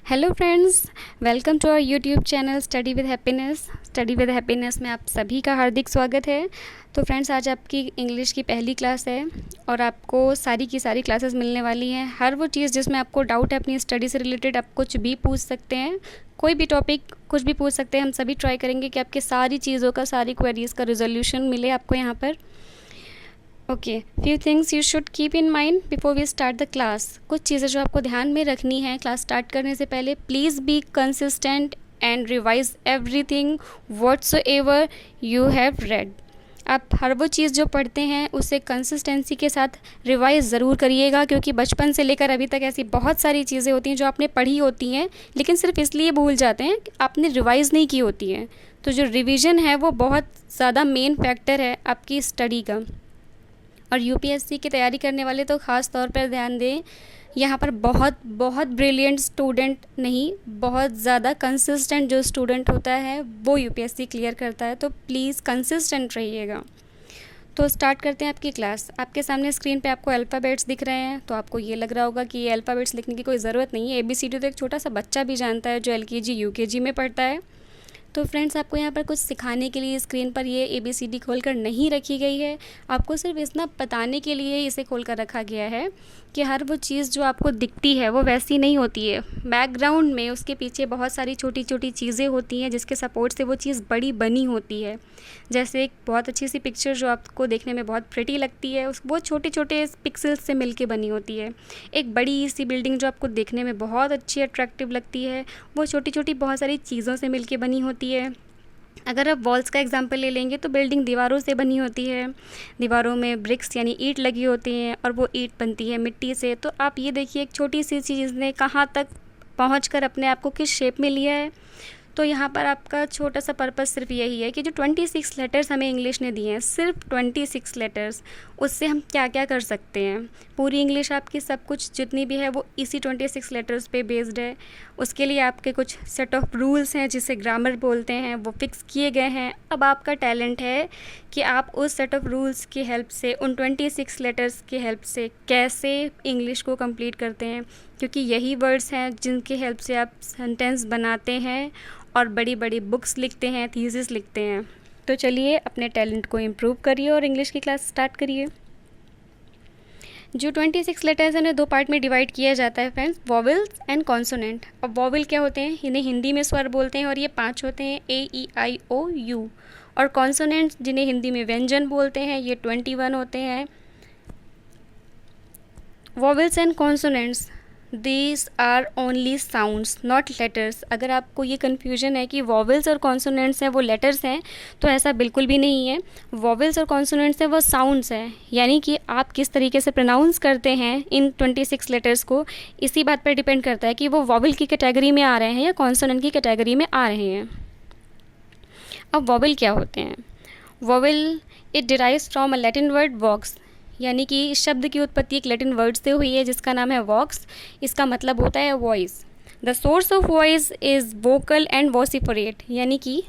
Hello friends, welcome to our YouTube channel study with happiness. Study with happiness में आप सभी का हार्दिक स्वागत है। तो फ्रेंड्स, आज आपकी इंग्लिश की पहली क्लास है और आपको सारी की सारी क्लासेस मिलने वाली हैं। हर वो चीज़ जिसमें आपको डाउट है अपनी स्टडी से रिलेटेड, आप कुछ भी पूछ सकते हैं, कोई भी टॉपिक कुछ भी पूछ सकते हैं। हम सभी ट्राई करेंगे कि आपके सारी चीज़ों का, सारी क्वेरीज़ का रिजोल्यूशन मिले आपको यहाँ पर। Okay, few things you should keep in mind before we start the class. कुछ चीज़ें जो आपको ध्यान में रखनी है क्लास स्टार्ट करने से पहले। Please be consistent and revise everything whatsoever you have read. आप हर वो चीज़ जो पढ़ते हैं उसे कंसिस्टेंसी के साथ रिवाइज़ ज़रूर करिएगा, क्योंकि बचपन से लेकर अभी तक ऐसी बहुत सारी चीज़ें होती हैं जो आपने पढ़ी होती हैं, लेकिन सिर्फ इसलिए भूल जाते हैं कि आपने रिवाइज़ नहीं की होती हैं। तो जो रिवीजन है वो बहुत ज़्यादा मेन फैक्टर है आपकी स्टडी का। और यूपीएससी की तैयारी करने वाले तो ख़ास तौर पर ध्यान दें, यहाँ पर बहुत बहुत ब्रिलियंट स्टूडेंट नहीं, बहुत ज़्यादा कंसिस्टेंट जो स्टूडेंट होता है वो यूपीएससी क्लियर करता है। तो प्लीज़ कंसिस्टेंट रहिएगा। तो स्टार्ट करते हैं आपकी क्लास। आपके सामने स्क्रीन पे आपको अल्फ़ाबेट्स दिख रहे हैं, तो आपको ये लग रहा होगा कि ये अल्फ़ाबेट्स लिखने की कोई ज़रूरत नहीं है। ABCD तो एक छोटा सा बच्चा भी जानता है जो LKG UKG में पढ़ता है। तो फ्रेंड्स, आपको यहाँ पर कुछ सिखाने के लिए स्क्रीन पर ये ABCD खोलकर नहीं रखी गई है। आपको सिर्फ इतना बताने के लिए इसे खोलकर रखा गया है कि हर वो चीज़ जो आपको दिखती है वो वैसी नहीं होती है। बैकग्राउंड में उसके पीछे बहुत सारी छोटी छोटी चीज़ें होती हैं जिसके सपोर्ट से वो चीज़ बड़ी बनी होती है। जैसे एक बहुत अच्छी सी पिक्चर जो आपको देखने में बहुत प्रिटी लगती है, वो छोटे छोटे पिक्सल्स से मिलके बनी होती है। एक बड़ी सी बिल्डिंग जो आपको देखने में बहुत अच्छी अट्रैक्टिव लगती है, वो छोटी छोटी बहुत सारी चीज़ों से मिलके बनी होती है। अगर आप वॉल्स का एग्जांपल ले लेंगे तो बिल्डिंग दीवारों से बनी होती है। दीवारों में ब्रिक्स यानी ईंट लगी होती हैं और वो ईंट बनती है मिट्टी से। तो आप ये देखिए, एक छोटी सी चीज़ ने कहाँ तक पहुंचकर अपने आप को किस शेप में लिया है। तो यहाँ पर आपका छोटा सा पर्पस सिर्फ यही है कि जो 26 लेटर्स हमें इंग्लिश ने दिए हैं, सिर्फ 26 लेटर्स, उससे हम क्या क्या कर सकते हैं। पूरी इंग्लिश आपकी सब कुछ जितनी भी है वो इसी 26 लेटर्स पे बेस्ड है। उसके लिए आपके कुछ सेट ऑफ रूल्स हैं जिसे ग्रामर बोलते हैं, वो फिक्स किए गए हैं। अब आपका टैलेंट है कि आप उस सेट ऑफ रूल्स की हेल्प से, उन 26 लेटर्स की हेल्प से कैसे इंग्लिश को कंप्लीट करते हैं, क्योंकि यही वर्ड्स हैं जिनकी हेल्प से आप सेंटेंस बनाते हैं और बड़ी बड़ी बुक्स लिखते हैं, थीसिस लिखते हैं। तो चलिए अपने टैलेंट को इम्प्रूव करिए और इंग्लिश की क्लास स्टार्ट करिए। जो 26 लेटर्स हैं उन्हें दो पार्ट में डिवाइड किया जाता है फ्रेंड्स, वॉवेल्स एंड कॉन्सोनेंट। अब वॉवेल क्या होते हैं, इन्हें हिंदी में स्वर बोलते हैं और ये 5 होते हैं, AEIOU। और कॉन्सोनेंट्स जिन्हें हिंदी में व्यंजन बोलते हैं, ये 21 होते हैं। Vowels and consonants, these are only sounds not letters. अगर आपको ये कन्फ्यूजन है कि वॉवेल्स और कॉन्सोनेंट्स हैं वो लेटर्स हैं, तो ऐसा बिल्कुल भी नहीं है। वॉवेल्स और कॉन्सोनेंट्स हैं वो साउंड्स हैं, यानी कि आप किस तरीके से प्रोनाउंस करते हैं इन 26 लेटर्स को, इसी बात पर डिपेंड करता है कि वो वॉवेल की कैटेगरी में आ रहे हैं या कॉन्सोनेंट की कैटेगरी में आ रहे हैं। अब वॉवेल क्या होते हैं? Vowel, it derives from a Latin word vox, यानी कि इस शब्द की उत्पत्ति एक लैटिन वर्ड से हुई है जिसका नाम है वॉक्स। इसका मतलब होता है voice. The source of voice is vocal and vociferate, यानी कि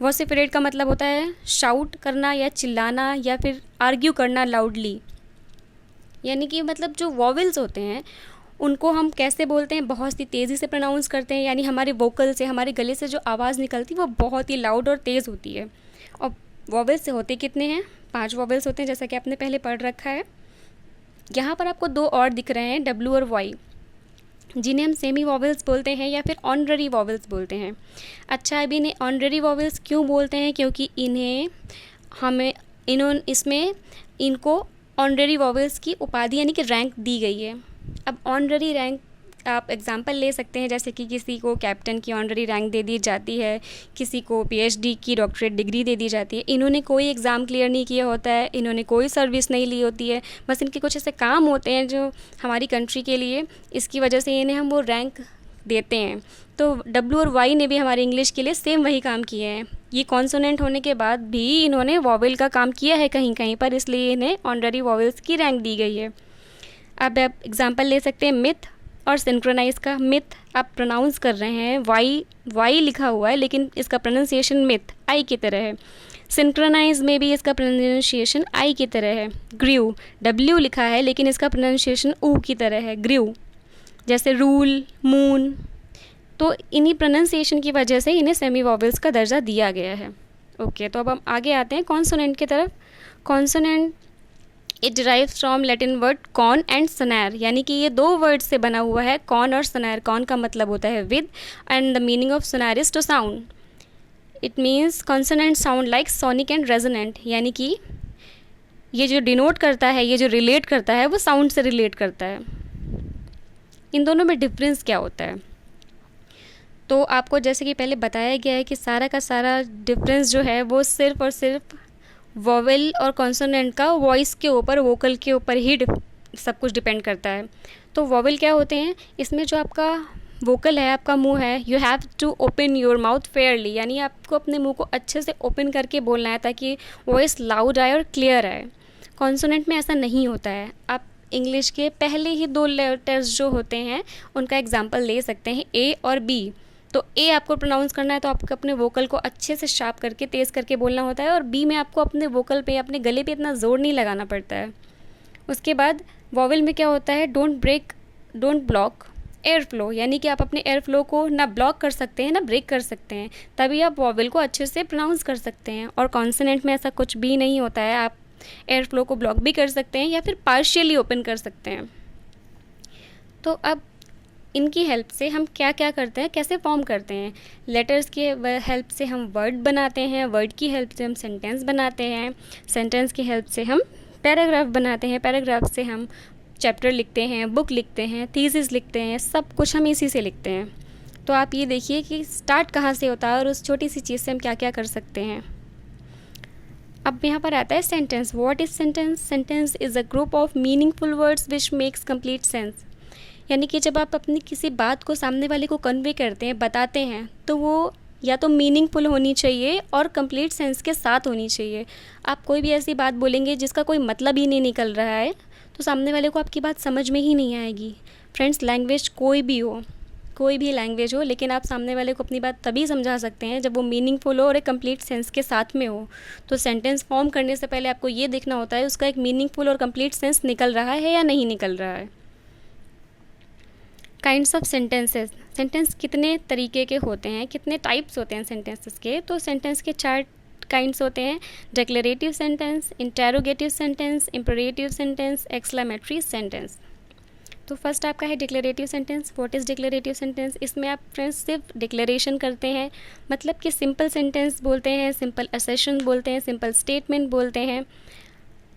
वॉसिफरेट का मतलब होता है शाउट करना या चिल्लाना या फिर आर्ग्यू करना लाउडली। यानी कि मतलब जो वॉवेल्स होते हैं उनको हम कैसे बोलते हैं, बहुत ही तेज़ी से प्रोनाउंस करते हैं, यानी हमारे वोकल से, हमारे गले से जो आवाज़ निकलती है वो बहुत ही लाउड और तेज़ होती है। और वॉवेल्स से होते कितने हैं? 5 वॉवेल्स होते हैं, जैसा कि आपने पहले पढ़ रखा है। यहाँ पर आपको 2 और दिख रहे हैं, W और Y, जिन्हें हम सेमी वॉवेल्स बोलते हैं या फिर ऑनररी वॉवेल्स बोलते हैं। अच्छा, अब इन्हें ऑनररी वॉवेल्स क्यों बोलते हैं? क्योंकि इसमें इनको ऑनररी वॉवेल्स की उपाधि यानी कि रैंक दी गई है। अब ऑनररी रैंक आप एग्जाम्पल ले सकते हैं, जैसे कि किसी को कैप्टन की ऑनररी रैंक दे दी जाती है, किसी को PhD की डॉक्टरेट डिग्री दे दी जाती है। इन्होंने कोई एग्ज़ाम क्लियर नहीं किया होता है, इन्होंने कोई सर्विस नहीं ली होती है, बस इनके कुछ ऐसे काम होते हैं जो हमारी कंट्री के लिए, इसकी वजह से इन्हें हम वो रैंक देते हैं। तो W और Y ने भी हमारे इंग्लिश के लिए सेम वही काम किए हैं। ये कॉन्सोनेंट होने के बाद भी इन्होंने वॉवेल का काम किया है कहीं कहीं पर, इसलिए इन्हें ऑनररी वॉवेल्स की रैंक दी गई है। अब आप एग्जाम्पल ले सकते हैं मिथ और सिंक्रोनाइज का। मिथ आप प्रोनाउंस कर रहे हैं, वाई लिखा हुआ है लेकिन इसका प्रोनाउंसिएशन मिथ आई की तरह है। सिंक्रोनाइज में भी इसका प्रोनाउंसिएशन आई की तरह है। ग्रीव, W लिखा है लेकिन इसका प्रोनाउंसिएशन ऊ की तरह है, ग्रीव। जैसे रूल, मून, तो इन्हीं प्रोनाउंसिएशन की वजह से इन्हें सेमी वॉवेल्स का दर्जा दिया गया है। ओके, तो अब हम आगे आते हैं कॉन्सोनेंट की तरफ। Consonant it derives from Latin word con and sonare, यानी कि ये 2 वर्ड से बना हुआ है, कॉन और सनैर। कॉन का मतलब होता है with and the meaning of sonare is to sound. It means consonant sound like sonic and resonant, यानी कि ये जो डिनोट करता है, ये जो रिलेट करता है, वो साउंड से रिलेट करता है। इन दोनों में डिफरेंस क्या होता है? तो आपको जैसे कि पहले बताया गया है कि सारा का सारा डिफरेंस जो है वो सिर्फ़ और सिर्फ वोवेल और कॉन्सोनेंट का वॉइस के ऊपर, वोकल के ऊपर ही सब कुछ डिपेंड करता है। तो वोवेल क्या होते हैं? इसमें जो आपका वोकल है, आपका मुंह है, you have to open your mouth fairly, यानी आपको अपने मुंह को अच्छे से ओपन करके बोलना है ताकि वॉइस लाउड आए और क्लियर आए। कॉन्सोनेंट में ऐसा नहीं होता है। आप इंग्लिश के पहले ही 2 लेटर्स जो होते हैं उनका एग्जाम्पल ले सकते हैं, ए और बी। तो ए आपको प्रोनाउंस करना है तो आपको अपने वोकल को अच्छे से शार्प करके, तेज़ करके बोलना होता है, और बी में आपको अपने वोकल पे, अपने गले पे इतना ज़ोर नहीं लगाना पड़ता है। उसके बाद वॉवेल में क्या होता है? Don't break, don't block air flow, यानी कि आप अपने एयर फ्लो को ना ब्लॉक कर सकते हैं ना ब्रेक कर सकते हैं, तभी आप वॉवेल को अच्छे से प्रोनाउंस कर सकते हैं। और कॉन्सोनेंट में ऐसा कुछ भी नहीं होता है। आप एयर फ्लो को ब्लॉक भी कर सकते हैं या फिर पार्शियली ओपन कर सकते हैं। तो अब इनकी हेल्प से हम क्या क्या करते हैं, कैसे फॉर्म करते हैं? लेटर्स की हेल्प से हम वर्ड बनाते हैं, वर्ड की हेल्प से हम सेंटेंस बनाते हैं, सेंटेंस की हेल्प से हम पैराग्राफ बनाते हैं, पैराग्राफ से हम चैप्टर लिखते हैं, बुक लिखते हैं, थीसिस लिखते हैं, सब कुछ हम इसी से लिखते हैं। तो आप ये देखिए कि स्टार्ट कहाँ से होता है और उस छोटी सी चीज़ से हम क्या क्या कर सकते हैं। अब यहाँ पर आता है sentence. What is sentence? Sentence is a group of meaningful words which makes complete sense, यानी कि जब आप अपनी किसी बात को सामने वाले को कन्वे करते हैं, बताते हैं, तो वो या तो मीनिंगफुल होनी चाहिए और कंप्लीट सेंस के साथ होनी चाहिए। आप कोई भी ऐसी बात बोलेंगे जिसका कोई मतलब ही नहीं निकल रहा है, तो सामने वाले को आपकी बात समझ में ही नहीं आएगी। फ्रेंड्स, लैंग्वेज कोई भी हो, कोई भी लैंग्वेज हो, लेकिन आप सामने वाले को अपनी बात तभी समझा सकते हैं जब वो मीनिंगफुल हो और एक कंप्लीट सेंस के साथ में हो। तो सेंटेंस फॉर्म करने से पहले आपको ये देखना होता है उसका एक मीनिंगफुल और कंप्लीट सेंस निकल रहा है या नहीं निकल रहा है। Kinds of sentences. सेंटेंस कितने तरीके के होते हैं, कितने टाइप्स होते हैं सेंटेंसेस के? तो सेंटेंस के 4 काइंड्स होते हैं: declarative sentence, interrogative sentence, imperative sentence, exclamatory sentence. तो फर्स्ट आपका है declarative sentence. What is declarative sentence? इसमें आप फ्रेंड्स सिर्फ डिक्लेरेशन करते हैं, मतलब कि सिंपल सेंटेंस बोलते हैं, सिंपल असर्शन बोलते हैं, सिंपल स्टेटमेंट बोलते हैं,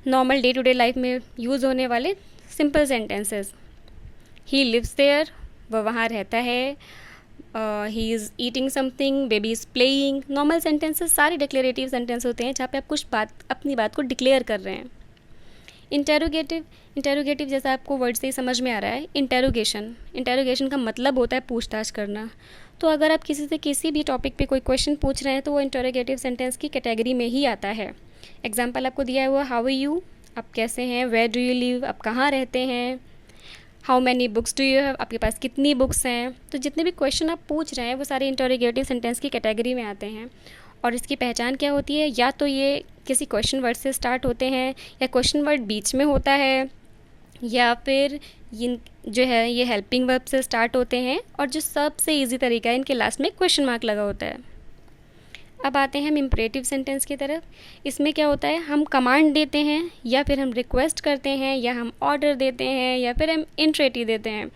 normal day to day life में यूज़ होने वाले simple sentences. He lives there, वह वहाँ रहता है। He is eating something, baby is playing. Normal sentences सारे डिक्लेरेटिव सेंटेंस होते हैं जहाँ पे आप कुछ बात, अपनी बात को डिक्लेयर कर रहे हैं। इंटेरोगेटिव, इंटेरोगेटिव जैसा आपको वर्ड से ही समझ में आ रहा है, इंटेरोगेशन। इंटेरोगेशन का मतलब होता है पूछताछ करना। तो अगर आप किसी से किसी भी टॉपिक पे कोई क्वेश्चन पूछ रहे हैं तो वो इंटेरोगेटिव सेंटेंस की कैटेगरी में ही आता है। एग्जाम्पल आपको दिया है वो हाउ आर यू, आप कैसे हैं। वेयर डू यू लिव, आप कहाँ रहते हैं। How many books do you have, आपके पास कितनी बुक्स हैं। तो जितने भी क्वेश्चन आप पूछ रहे हैं वो सारे इंटेरोगेटिव सेंटेंस की कैटेगरी में आते हैं। और इसकी पहचान क्या होती है? या तो ये किसी क्वेश्चन वर्ड से स्टार्ट होते हैं, या क्वेश्चन वर्ड बीच में होता है, या फिर जो है ये हेल्पिंग वर्ब से स्टार्ट होते हैं, और जो सबसे इजी तरीका है इनके लास्ट में क्वेश्चन मार्क लगा होता है। अब आते हैं हम इम्परेटिव सेंटेंस की तरफ। इसमें क्या होता है? हम कमांड देते हैं, या फिर हम रिक्वेस्ट करते हैं, या हम ऑर्डर देते हैं, या फिर हम एंट्रेटी देते हैं।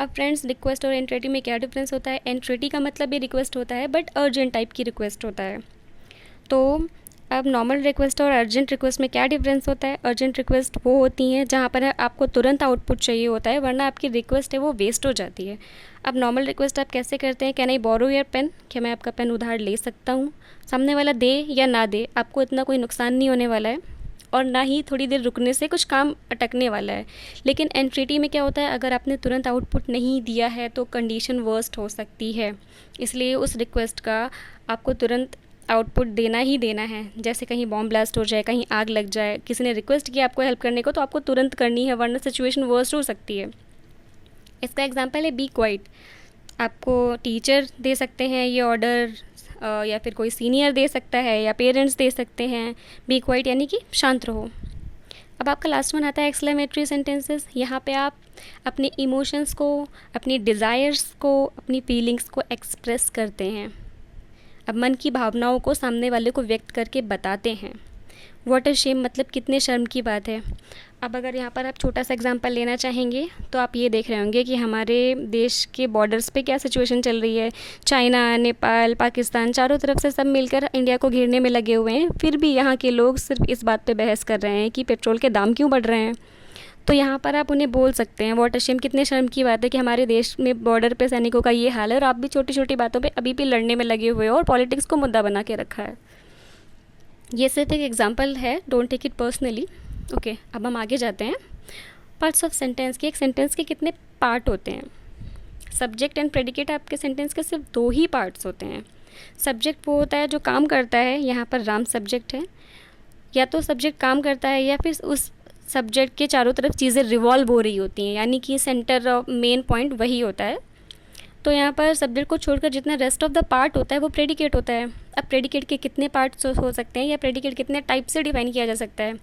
अब फ्रेंड्स, रिक्वेस्ट और एंट्रेटी में क्या डिफरेंस होता है? एंट्रेटी का मतलब भी रिक्वेस्ट होता है, बट अर्जेंट टाइप की रिक्वेस्ट होता है। तो अब नॉर्मल रिक्वेस्ट और अर्जेंट रिक्वेस्ट में क्या डिफरेंस होता है? अर्जेंट रिक्वेस्ट वो होती हैं जहाँ पर आपको तुरंत आउटपुट चाहिए होता है, वरना आपकी रिक्वेस्ट है वो वेस्ट हो जाती है। अब नॉर्मल रिक्वेस्ट आप कैसे करते हैं? Can I borrow your pen, क्या मैं आपका पेन उधार ले सकता हूँ? सामने वाला दे या ना दे, आपको इतना कोई नुकसान नहीं होने वाला है, और ना ही थोड़ी देर रुकने से कुछ काम अटकने वाला है। लेकिन एंट्रेटी में क्या होता है? अगर आपने तुरंत आउटपुट नहीं दिया है तो कंडीशन वर्स्ट हो सकती है, इसलिए उस रिक्वेस्ट का आपको तुरंत आउटपुट देना ही देना है। जैसे कहीं बॉम्ब ब्लास्ट हो जाए, कहीं आग लग जाए, किसी ने रिक्वेस्ट किया आपको हेल्प करने को, तो आपको तुरंत करनी है, वरना सिचुएशन वर्स्ट हो सकती है। इसका एग्जांपल है बी क्वाइट। आपको टीचर दे सकते हैं ये ऑर्डर, या फिर कोई सीनियर दे सकता है, या पेरेंट्स दे सकते हैं। बी क्वाइट यानी कि शांत रहो। अब आपका लास्ट वन आता है एक्सक्लेमेटरी सेंटेंसेस। यहाँ पे आप अपने इमोशंस को, अपनी डिज़ायर्स को, अपनी फीलिंग्स को एक्सप्रेस करते हैं। अब मन की भावनाओं को सामने वाले को व्यक्त करके बताते हैं। व्हाट अ शेम मतलब कितने शर्म की बात है। अब अगर यहाँ पर आप छोटा सा एग्जांपल लेना चाहेंगे तो आप ये देख रहे होंगे कि हमारे देश के बॉर्डर्स पे क्या सिचुएशन चल रही है। चाइना, नेपाल, पाकिस्तान, चारों तरफ से सब मिलकर इंडिया को घेरने में लगे हुए हैं। फिर भी यहाँ के लोग सिर्फ इस बात पे बहस कर रहे हैं कि पेट्रोल के दाम क्यों बढ़ रहे हैं। तो यहाँ पर आप उन्हें बोल सकते हैं व्हाट अ शेम, कितने शर्म की बात है कि हमारे देश में बॉर्डर पे सैनिकों का ये हाल है और आप भी छोटी छोटी बातों पे अभी भी लड़ने में लगे हुए हो और पॉलिटिक्स को मुद्दा बना के रखा है। ये सिर्फ एक एग्जांपल है, don't take it personally. Okay, अब हम आगे जाते हैं। पार्ट्स ऑफ सेंटेंस के, एक सेंटेंस के कितने पार्ट होते हैं। सब्जेक्ट एंड प्रेडिकेट आपके सेंटेंस के सिर्फ 2 ही पार्ट्स होते हैं। सब्जेक्ट वो होता है जो काम करता है, यहाँ पर राम सब्जेक्ट है। या तो सब्जेक्ट काम करता है या फिर उस सब्जेक्ट के चारों तरफ चीज़ें रिवॉल्व हो रही होती हैं, यानी कि सेंटर ऑफ मेन पॉइंट वही होता है। तो यहाँ पर सब्जेक्ट को छोड़कर जितना रेस्ट ऑफ द पार्ट होता है वो प्रेडिकेट होता है। अब प्रेडिकेट के कितने पार्ट्स हो सकते हैं या प्रेडिकेट कितने टाइप से डिफाइन किया जा सकता है।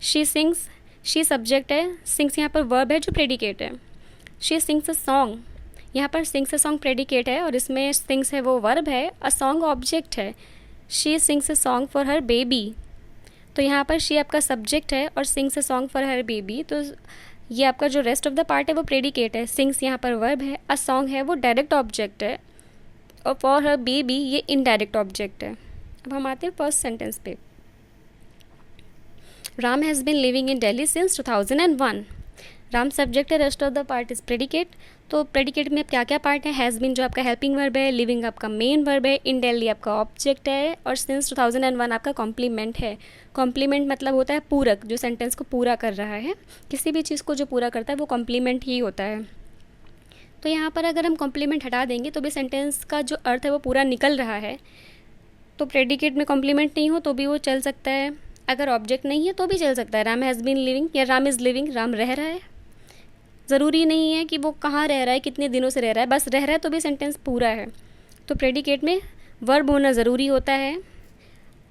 शी सिंग्स, शी सब्जेक्ट है, सिंग्स यहाँ पर वर्ब है जो प्रेडिकेट है। शी सिंग्स अ सॉन्ग, यहाँ पर सिंग्स अ सॉन्ग प्रेडिकेट है और इसमें सिंग्स है वो वर्ब है, अ सॉन्ग ऑब्जेक्ट है। She sings a song for her baby, तो यहाँ पर शी आपका सब्जेक्ट है और sings a song for her baby, तो ये आपका जो रेस्ट ऑफ द पार्ट है वो प्रेडिकेट है। सिंग्स यहाँ पर वर्ब है, अ सॉन्ग है वो डायरेक्ट ऑब्जेक्ट है और फॉर हर बेबी ये इनडायरेक्ट ऑब्जेक्ट है। अब हम आते हैं फर्स्ट सेंटेंस पे। Ram has been living in Delhi since 2001। Ram subject है, rest of the part is predicate. तो प्रेडिकेट में क्या क्या पार्ट है। हैज़ बिन जो आपका हेल्पिंग वर्ब है, लिविंग आपका मेन वर्ब है, इन दिल्ली आपका ऑब्जेक्ट है और सिंस 2001 आपका कॉम्प्लीमेंट है। कॉम्प्लीमेंट मतलब होता है पूरक, जो सेंटेंस को पूरा कर रहा है। किसी भी चीज़ को जो पूरा करता है वो कॉम्प्लीमेंट ही होता है। तो यहाँ पर अगर हम कॉम्प्लीमेंट हटा देंगे तो भी सेंटेंस का जो अर्थ है वो पूरा निकल रहा है। तो प्रेडिकेट में कॉम्प्लीमेंट नहीं हो तो भी वो चल सकता है, अगर ऑब्जेक्ट नहीं है तो भी चल सकता है। राम हैज़ बीन लिविंग या राम इज़ लिविंग, राम रह रहा है। ज़रूरी नहीं है कि वो कहाँ रह रहा है, कितने दिनों से रह रहा है, बस रह रहा है तो भी सेंटेंस पूरा है। तो प्रेडिकेट में वर्ब होना ज़रूरी होता है।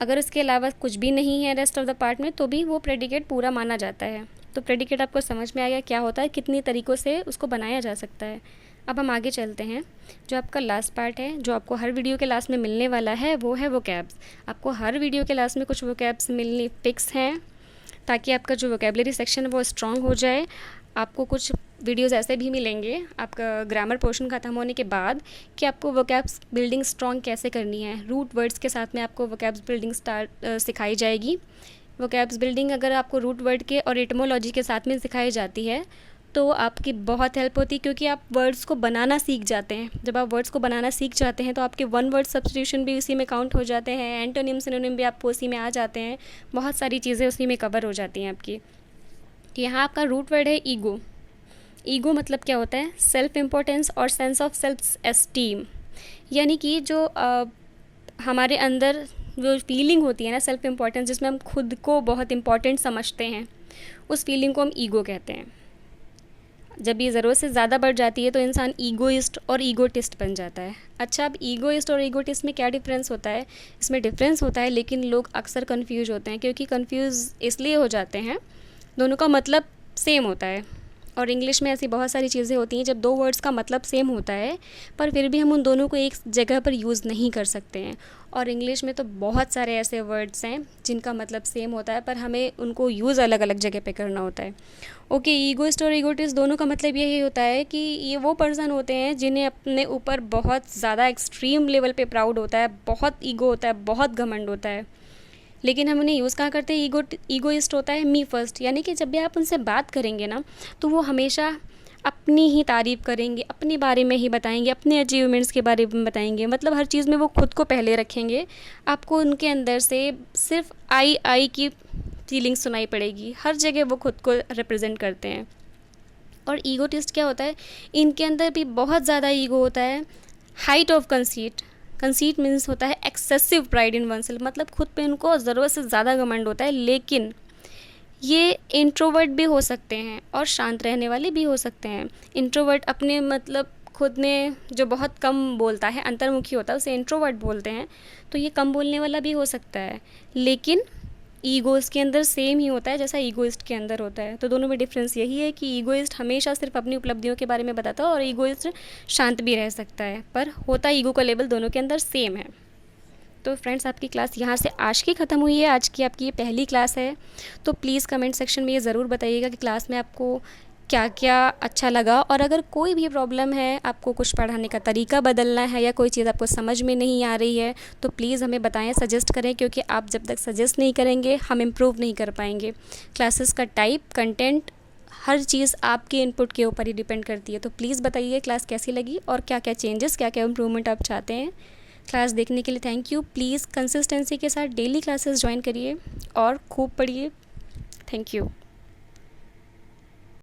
अगर उसके अलावा कुछ भी नहीं है रेस्ट ऑफ द पार्ट में तो भी वो प्रेडिकेट पूरा माना जाता है। तो प्रेडिकेट आपको समझ में आ गया क्या होता है, कितनी तरीक़ों से उसको बनाया जा सकता है। अब हम आगे चलते हैं। जो आपका लास्ट पार्ट है, जो आपको हर वीडियो के लास्ट में मिलने वाला है, वो है वोकैब्स। आपको हर वीडियो के लास्ट में कुछ वोकैब्स मिलने फिक्स हैं ताकि आपका जो वोकैबलरी सेक्शन है वो स्ट्रॉन्ग हो जाए। आपको कुछ वीडियोस ऐसे भी मिलेंगे आपका ग्रामर पोर्शन ख़त्म होने के बाद कि आपको वोकैब्स बिल्डिंग स्ट्रॉन्ग कैसे करनी है। रूट वर्ड्स के साथ में आपको वोकैब्स बिल्डिंग सिखाई जाएगी। वोकैब्स बिल्डिंग अगर आपको रूट वर्ड के और एटमोलॉजी के साथ में सिखाई जाती है तो आपकी बहुत हेल्प होती है, क्योंकि आप वर्ड्स को बनाना सीख जाते हैं। जब आप वर्ड्स को बनाना सीख जाते हैं तो आपके वन वर्ड सब्स्टिट्यूशन भी उसी में काउंट हो जाते हैं, एंटोनिम सिनोनिम भी आपको उसी में आ जाते हैं, बहुत सारी चीज़ें उसी में कवर हो जाती हैं आपकी। यहाँ आपका रूट वर्ड है ईगो। ईगो मतलब क्या होता है, सेल्फ इम्पोर्टेंस और सेंस ऑफ सेल्फ एस्टीम, यानी कि जो हमारे अंदर जो फीलिंग होती है ना सेल्फ इम्पोर्टेंस, जिसमें हम खुद को बहुत इम्पॉर्टेंट समझते हैं, उस फीलिंग को हम ईगो कहते हैं। जब ये ज़रूरत से ज़्यादा बढ़ जाती है तो इंसान ईगोइस्ट और ईगोटिस्ट बन जाता है। अच्छा, अब ईगोइस्ट और ईगोटिस्ट में क्या डिफरेंस होता है, इसमें डिफरेंस होता है, लेकिन लोग अक्सर कन्फ्यूज होते हैं। क्योंकि कन्फ्यूज़ इसलिए हो जाते हैं, दोनों का मतलब सेम होता है और इंग्लिश में ऐसी बहुत सारी चीज़ें होती हैं जब दो वर्ड्स का मतलब सेम होता है पर फिर भी हम उन दोनों को एक जगह पर यूज़ नहीं कर सकते हैं। और इंग्लिश में तो बहुत सारे ऐसे वर्ड्स हैं जिनका मतलब सेम होता है पर हमें उनको यूज़ अलग अलग जगह पे करना होता है। ओके, ईगोइस्ट और ईगोटिस्ट दोनों का मतलब यही होता है कि ये वो पर्सन होते हैं जिन्हें अपने ऊपर बहुत ज़्यादा एक्सट्रीम लेवल पे प्राउड होता है, बहुत ईगो होता है, बहुत घमंड होता है, लेकिन हम उन्हें यूज़ कहाँ करते हैं, ईगोइस्ट होता है मी फर्स्ट, यानी कि जब भी आप उनसे बात करेंगे ना तो वो हमेशा अपनी ही तारीफ़ करेंगे, अपने बारे में ही बताएंगे, अपने अचीवमेंट्स के बारे में बताएंगे, मतलब हर चीज़ में वो खुद को पहले रखेंगे। आपको उनके अंदर से सिर्फ आई की फीलिंग सुनाई पड़ेगी, हर जगह वो खुद को रिप्रेजेंट करते हैं। और ईगोटिस्ट क्या होता है, इनके अंदर भी बहुत ज़्यादा ईगो होता है, height of conceit. Conceit means होता है excessive pride in one self, मतलब खुद पे उनको ज़रूरत से ज़्यादा घमंड होता है। लेकिन ये इंट्रोवर्ट भी हो सकते हैं और शांत रहने वाले भी हो सकते हैं। इंट्रोवर्ट अपने मतलब खुद ने जो बहुत कम बोलता है, अंतर्मुखी होता है, उसे इंट्रोवर्ट बोलते हैं, तो ये कम बोलने वाला भी हो सकता है। लेकिन ईगोज़ के अंदर सेम ही होता है जैसा ईगोइस्ट के अंदर होता है। तो दोनों में डिफरेंस यही है कि ईगोइस्ट हमेशा सिर्फ अपनी उपलब्धियों के बारे में बताता है और ईगोइस्ट शांत भी रह सकता है, पर होता ईगो का लेवल दोनों के अंदर सेम है। तो फ्रेंड्स, आपकी क्लास यहाँ से आज की ख़त्म हुई है। आज की आपकी ये पहली क्लास है। तो प्लीज़ कमेंट सेक्शन में ये ज़रूर बताइएगा कि क्लास में आपको क्या क्या अच्छा लगा, और अगर कोई भी प्रॉब्लम है, आपको कुछ पढ़ाने का तरीका बदलना है या कोई चीज़ आपको समझ में नहीं आ रही है, तो प्लीज़ हमें बताएं, सजेस्ट करें, क्योंकि आप जब तक सजेस्ट नहीं करेंगे हम इम्प्रूव नहीं कर पाएंगे। क्लासेस का टाइप, कंटेंट, हर चीज़ आपके इनपुट के ऊपर ही डिपेंड करती है। तो प्लीज़ बताइए क्लास कैसी लगी और क्या क्या चेंजेस, क्या क्या इम्प्रूवमेंट आप चाहते हैं। क्लास देखने के लिए थैंक यू। प्लीज़ कंसिस्टेंसी के साथ डेली क्लासेस ज्वाइन करिए और खूब पढ़िए। Thank you.